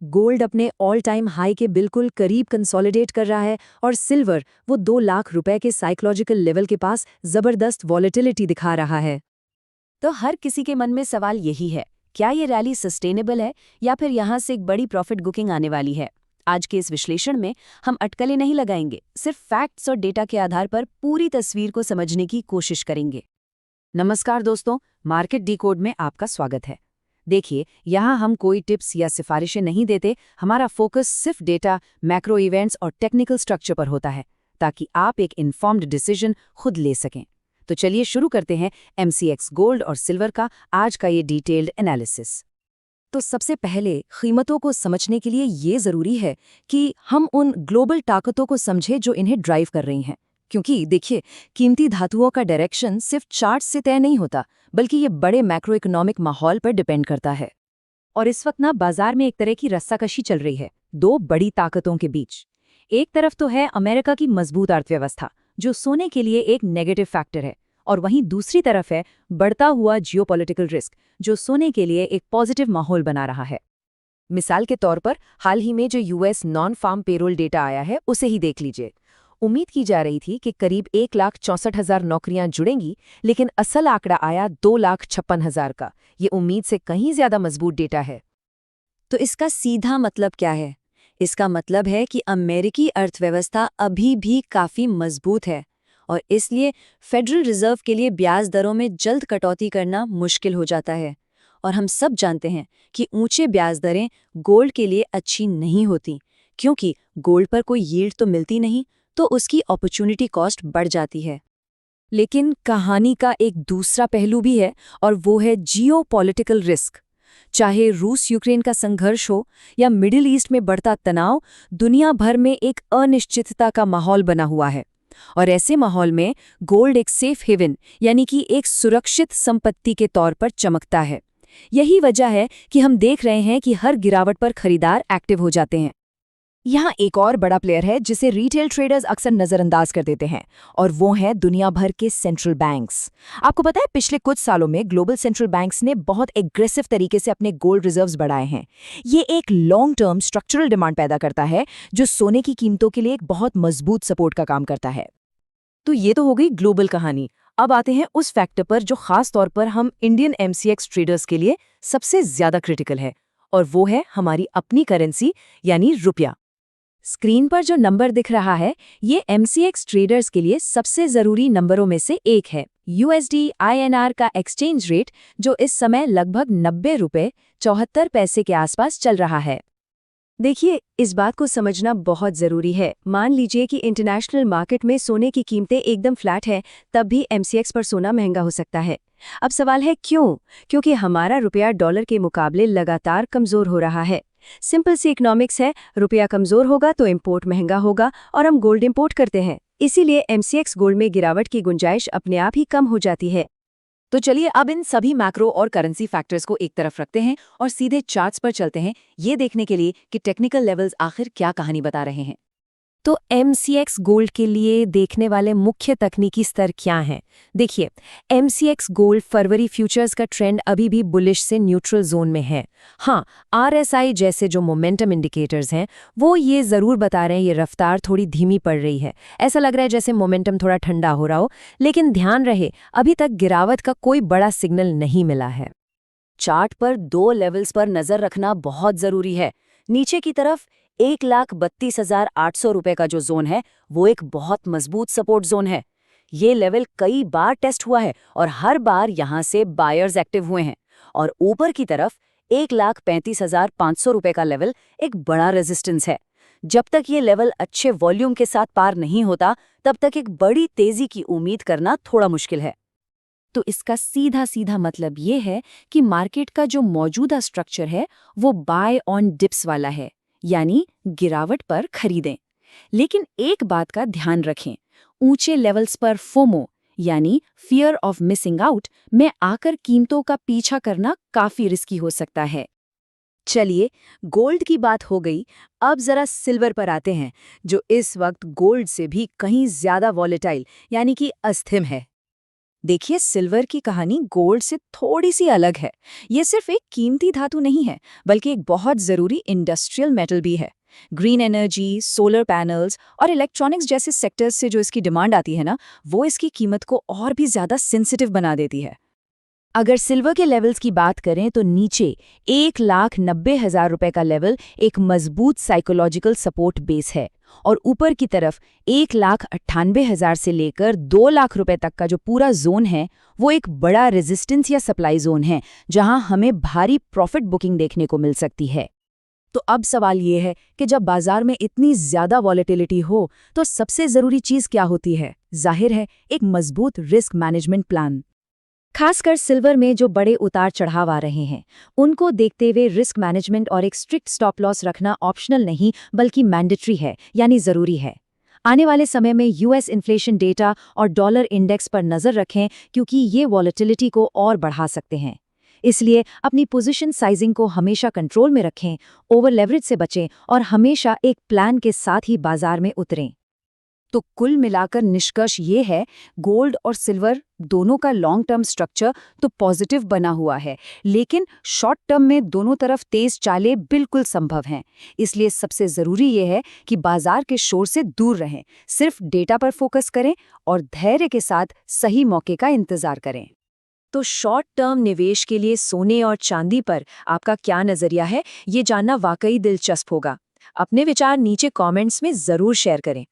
Gold अपने all time high के बिल्कुल करीब कंसोलिडेट कर रहा है और सिल्वर वो 2 लाख रुपए के साइकोलॉजिकल लेवल के पास जबरदस्त वॉलेटिलिटी दिखा रहा है। तो हर किसी के मन में सवाल यही है, क्या ये रैली सस्टेनेबल है या फिर यहाँ से एक बड़ी प्रॉफिट बुकिंग आने वाली है? आज के इस विश्लेषण में हम अटकलें नहीं लगाएंगे, सिर्फ फैक्ट्स और डेटा के आधार पर पूरी तस्वीर को समझने की कोशिश करेंगे। नमस्कार दोस्तों, मार्केट डिकोड में आपका स्वागत है। देखिए, यहाँ हम कोई टिप्स या सिफारिशें नहीं देते, हमारा फोकस सिर्फ डेटा, मैक्रो इवेंट्स और टेक्निकल स्ट्रक्चर पर होता है, ताकि आप एक इन्फॉर्म्ड डिसीजन खुद ले सकें। तो चलिए शुरू करते हैं MCX गोल्ड और सिल्वर का आज का ये डिटेल्ड एनालिसिस। तो सबसे पहले कीमतों को समझने के लिए ये ज़रूरी है कि हम उन ग्लोबल ताकतों को समझें जो इन्हें ड्राइव कर रही हैं। क्योंकि देखिए, कीमती धातुओं का डायरेक्शन सिर्फ चार्ट से तय नहीं होता, बल्कि ये बड़े मैक्रो इकोनॉमिक माहौल पर डिपेंड करता है। और इस वक्त बाजार में एक तरह की रस्साकशी चल रही है, दो बड़ी ताकतों के बीच। एक तरफ तो है अमेरिका की मजबूत अर्थव्यवस्था, जो सोने के लिए एक नेगेटिव फैक्टर है, और वहीं दूसरी तरफ है बढ़ता हुआ जियोपॉलिटिकल रिस्क, जो सोने के लिए एक पॉजिटिव माहौल बना रहा है। मिसाल के तौर पर हाल ही में जो US non farm payroll data आया है, उसे ही देख लीजिए। उम्मीद की जा रही थी कि करीब 1,64,000 नौकरियां जुड़ेंगी, लेकिन असल आंकड़ा आया 2,56,000 का। ये उम्मीद से कहीं ज्यादा मजबूत डेटा है। तो इसका सीधा मतलब क्या है? इसका मतलब है कि अमेरिकी अर्थव्यवस्था अभी भी काफ़ी मजबूत है और इसलिए फेडरल रिजर्व के लिए ब्याज दरों में जल्द कटौती करना मुश्किल हो जाता है। और हम सब जानते हैं कि ऊंचे ब्याज दरें गोल्ड के लिए अच्छी नहीं होती, क्योंकि गोल्ड पर कोई यील्ड तो मिलती नहीं, तो उसकी अपॉर्चुनिटी कॉस्ट बढ़ जाती है। लेकिन कहानी का एक दूसरा पहलू भी है, और वो है जियोपॉलिटिकल रिस्क। चाहे रूस यूक्रेन का संघर्ष हो या मिडिल ईस्ट में बढ़ता तनाव, दुनिया भर में एक अनिश्चितता का माहौल बना हुआ है। और ऐसे माहौल में गोल्ड एक सेफ हेवन, यानी कि एक सुरक्षित संपत्ति के तौर पर चमकता है। यही वजह है कि हम देख रहे हैं कि हर गिरावट पर खरीदार एक्टिव हो जाते हैं। यहाँ एक और बड़ा प्लेयर है जिसे रिटेल ट्रेडर्स अक्सर नजरअंदाज कर देते हैं, और वो हैं दुनिया भर के सेंट्रल बैंक्स। आपको पता है, पिछले कुछ सालों में ग्लोबल सेंट्रल बैंक्स ने बहुत एग्रेसिव तरीके से अपने गोल्ड रिजर्व्स बढ़ाए हैं। ये एक लॉन्ग टर्म स्ट्रक्चरल डिमांड पैदा करता है, जो सोने की कीमतों के लिए एक बहुत मजबूत सपोर्ट का काम करता है। तो ये तो हो गई ग्लोबल कहानी। अब आते हैं उस फैक्टर पर जो खास तौर पर हम इंडियन MCX ट्रेडर्स के लिए सबसे ज्यादा क्रिटिकल है, और वो है हमारी अपनी करेंसी, यानी रुपया। स्क्रीन पर जो नंबर दिख रहा है, ये MCX ट्रेडर्स के लिए सबसे जरूरी नंबरों में से एक है। USD INR का एक्सचेंज रेट, जो इस समय लगभग 90 रुपये 74 पैसे के आसपास चल रहा है। देखिए, इस बात को समझना बहुत जरूरी है। मान लीजिए कि इंटरनेशनल मार्केट में सोने की कीमतें एकदम फ्लैट हैं, तब भी MCX पर सोना महंगा हो सकता है। अब सवाल है क्यों? क्योंकि हमारा रुपया डॉलर के मुकाबले लगातार कमजोर हो रहा है। सिंपल सी इकोनॉमिक्स है, रुपया कमजोर होगा तो इंपोर्ट महंगा होगा, और हम गोल्ड इंपोर्ट करते हैं। इसीलिए MCX गोल्ड में गिरावट की गुंजाइश अपने आप ही कम हो जाती है। तो चलिए अब इन सभी मैक्रो और करेंसी फैक्टर्स को एक तरफ रखते हैं और सीधे चार्ट्स पर चलते हैं, ये देखने के लिए कि टेक्निकल लेवल्स आखिर क्या कहानी बता रहे हैं। तो MCX गोल्ड के लिए देखने वाले मुख्य तकनीकी स्तर क्या हैं? देखिए, MCX गोल्ड फरवरी फ्यूचर्स का ट्रेंड अभी भी बुलिश से न्यूट्रल जोन में है। हाँ, RSI जैसे जो मोमेंटम इंडिकेटर्स हैं, वो ये ज़रूर बता रहे हैं ये रफ्तार थोड़ी धीमी पड़ रही है। ऐसा लग रहा है जैसे मोमेंटम थोड़ा ठंडा हो रहा हो, लेकिन ध्यान रहे, अभी तक गिरावट का कोई बड़ा सिग्नल नहीं मिला है। चार्ट पर दो लेवल्स पर नज़र रखना बहुत ज़रूरी है। नीचे की तरफ 1,32,800 रुपये का जो जोन है, वो एक बहुत मजबूत सपोर्ट जोन है। ये लेवल कई बार टेस्ट हुआ है और हर बार यहाँ से बायर्स एक्टिव हुए हैं। और ऊपर की तरफ 1,35,500 रुपये का लेवल एक बड़ा रेजिस्टेंस है। जब तक ये लेवल अच्छे वॉल्यूम के साथ पार नहीं होता, तब तक एक बड़ी तेजी की उम्मीद करना थोड़ा मुश्किल है। तो इसका सीधा सीधा मतलब ये है कि मार्केट का जो मौजूदा स्ट्रक्चर है, वो बाय ऑन डिप्स वाला है, यानी गिरावट पर खरीदें। लेकिन एक बात का ध्यान रखें, ऊंचे लेवल्स पर फोमो यानी फियर ऑफ मिसिंग आउट में आकर कीमतों का पीछा करना काफी रिस्की हो सकता है। चलिए, गोल्ड की बात हो गई, अब जरा सिल्वर पर आते हैं, जो इस वक्त गोल्ड से भी कहीं ज्यादा वॉलेटाइल यानी कि अस्थिर है। देखिए, सिल्वर की कहानी गोल्ड से थोड़ी सी अलग है। ये सिर्फ एक कीमती धातु नहीं है, बल्कि एक बहुत जरूरी इंडस्ट्रियल मेटल भी है। ग्रीन एनर्जी, सोलर पैनल्स और इलेक्ट्रॉनिक्स जैसे सेक्टर्स से जो इसकी डिमांड आती है ना, वो इसकी कीमत को और भी ज्यादा सेंसिटिव बना देती है। अगर सिल्वर के लेवल्स की बात करें तो नीचे 1,90,000 रुपए का लेवल एक मजबूत साइकोलॉजिकल सपोर्ट बेस है, और ऊपर की तरफ 1,98,000 से लेकर 2 लाख रुपए तक का जो पूरा जोन है, वो एक बड़ा रेजिस्टेंस या सप्लाई जोन है, जहां हमें भारी प्रॉफिट बुकिंग देखने को मिल सकती है। तो अब सवाल ये है कि जब बाजार में इतनी ज्यादा वॉलेटिलिटी हो, तो सबसे जरूरी चीज क्या होती है? जाहिर है, एक मजबूत रिस्क मैनेजमेंट प्लान। खासकर सिल्वर में जो बड़े उतार चढ़ाव आ रहे हैं, उनको देखते हुए रिस्क मैनेजमेंट और एक स्ट्रिक्ट स्टॉप लॉस रखना ऑप्शनल नहीं बल्कि मैंडेटरी है, यानी जरूरी है। आने वाले समय में यूएस इन्फ्लेशन डेटा और डॉलर इंडेक्स पर नजर रखें, क्योंकि ये वॉलेटिलिटी को और बढ़ा सकते हैं। इसलिए अपनी पोजीशन साइजिंग को हमेशा कंट्रोल में रखें, ओवर लेवरेज से बचें और हमेशा एक प्लान के साथ ही बाजार में उतरें। तो कुल मिलाकर निष्कर्ष ये है, गोल्ड और सिल्वर दोनों का लॉन्ग टर्म स्ट्रक्चर तो पॉजिटिव बना हुआ है, लेकिन शॉर्ट टर्म में दोनों तरफ तेज चालें बिल्कुल संभव हैं। इसलिए सबसे ज़रूरी ये है कि बाजार के शोर से दूर रहें, सिर्फ डेटा पर फोकस करें और धैर्य के साथ सही मौके का इंतज़ार करें। तो शॉर्ट टर्म निवेश के लिए सोने और चांदी पर आपका क्या नज़रिया है, ये जानना वाकई दिलचस्प होगा। अपने विचार नीचे कमेंट्स में ज़रूर शेयर करें।